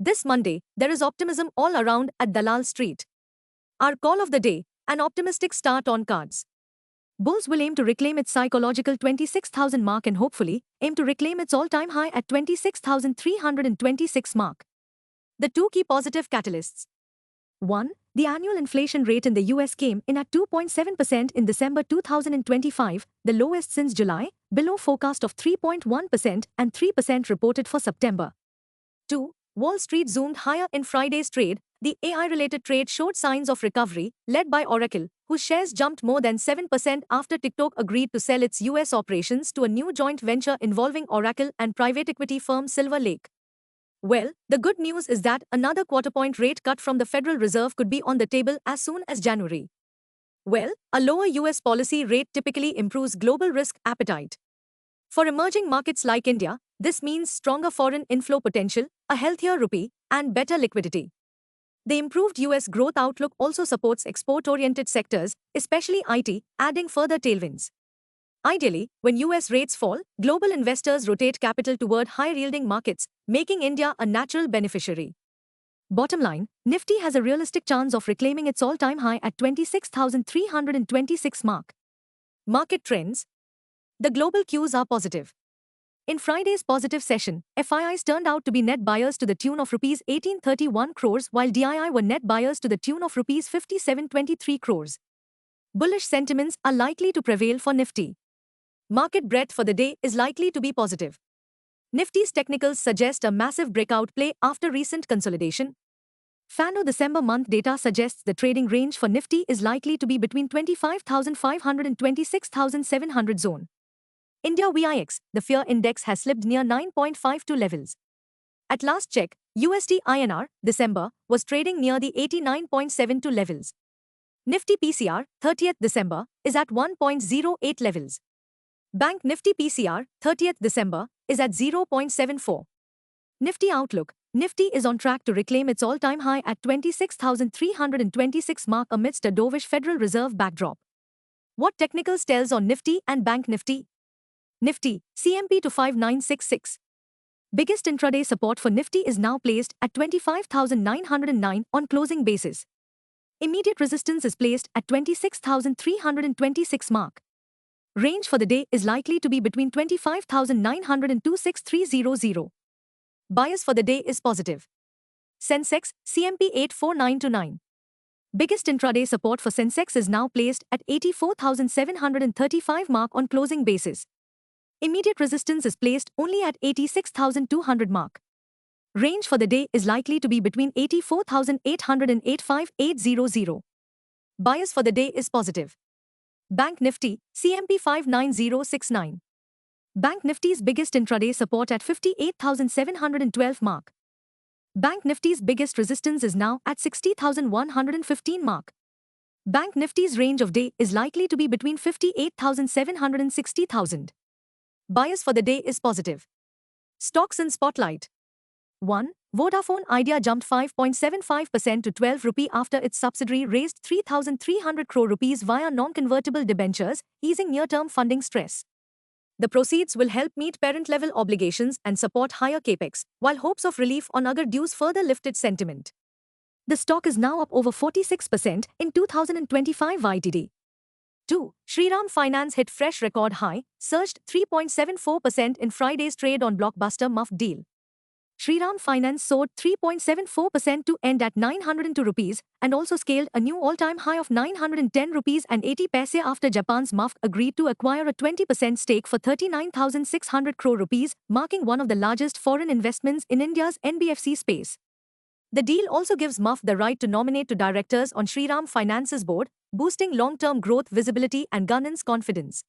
This Monday, there is optimism all around at Dalal Street. Our call of the day, an optimistic start on cards. Bulls will aim to reclaim its psychological 26,000 mark and hopefully aim to reclaim its all-time high at 26,326 mark. The two key positive catalysts. 1. The annual inflation rate in the US came in at 2.7% in December 2025, the lowest since July, below forecast of 3.1% and 3% reported for September. 2. Wall Street zoomed higher in Friday's trade. The AI-related trade showed signs of recovery, led by Oracle, whose shares jumped more than 7% after TikTok agreed to sell its US operations to a new joint venture involving Oracle and private equity firm Silver Lake. Well, the good news is that another quarter-point rate cut from the Federal Reserve could be on the table as soon as January. Well, a lower US policy rate typically improves global risk appetite. For emerging markets like India, this means stronger foreign inflow potential, a healthier rupee, and better liquidity. The improved US growth outlook also supports export-oriented sectors, especially IT, adding further tailwinds. Ideally, when US rates fall, global investors rotate capital toward high-yielding markets, making India a natural beneficiary. Bottom line, Nifty has a realistic chance of reclaiming its all-time high at 26,326 mark. Market trends. The global cues are positive. In Friday's positive session, FIIs turned out to be net buyers to the tune of Rs 1831 crores while DII were net buyers to the tune of Rs 5723 crores. Bullish sentiments are likely to prevail for Nifty. Market breadth for the day is likely to be positive. Nifty's technicals suggest a massive breakout play after recent consolidation. FANO December month data suggests the trading range for Nifty is likely to be between 25,500 and 26,700 zone. India VIX, the fear index has slipped near 9.52 levels. At last check, USD INR, December, was trading near the 89.72 levels. Nifty PCR, 30th December, is at 1.08 levels. Bank Nifty PCR, 30th December, is at 0.74. Nifty outlook. Nifty is on track to reclaim its all-time high at 26,326 mark amidst a dovish Federal Reserve backdrop. What technicals tells on Nifty and Bank Nifty? Nifty, CMP to 5966. Biggest intraday support for Nifty is now placed at 25,909 on closing basis. Immediate resistance is placed at 26,326 mark. Range for the day is likely to be between 25,900 and 26300. Bias for the day is positive. Sensex, CMP 84929. Biggest intraday support for Sensex is now placed at 84,735 mark on closing basis. Immediate resistance is placed only at 86,200 mark. Range for the day is likely to be between 84,800 and 85,800. Bias for the day is positive. Bank Nifty, CMP 59069. Bank Nifty's biggest intraday support at 58,712 mark. Bank Nifty's biggest resistance is now at 60,115 mark. Bank Nifty's range of day is likely to be between 58,700 and 60,000. Bias for the day is positive. Stocks in spotlight. 1. Vodafone Idea jumped 5.75% to 12 rupee after its subsidiary raised 3,300 crore rupees via non-convertible debentures, easing near-term funding stress. The proceeds will help meet parent-level obligations and support higher capex, while hopes of relief on other dues further lifted sentiment. The stock is now up over 46% in 2025 YTD. 2. Shriram Finance hit fresh record high, surged 3.74% in Friday's trade on blockbuster MUF deal. Shriram Finance soared 3.74% to end at 902 rupees and also scaled a new all-time high of 910 rupees and 80 paise after Japan's MUF agreed to acquire a 20% stake for 39,600 crore rupees, marking one of the largest foreign investments in India's NBFC space. The deal also gives MUF the right to nominate two directors on Shriram Finance's board, boosting long-term growth visibility and governance confidence.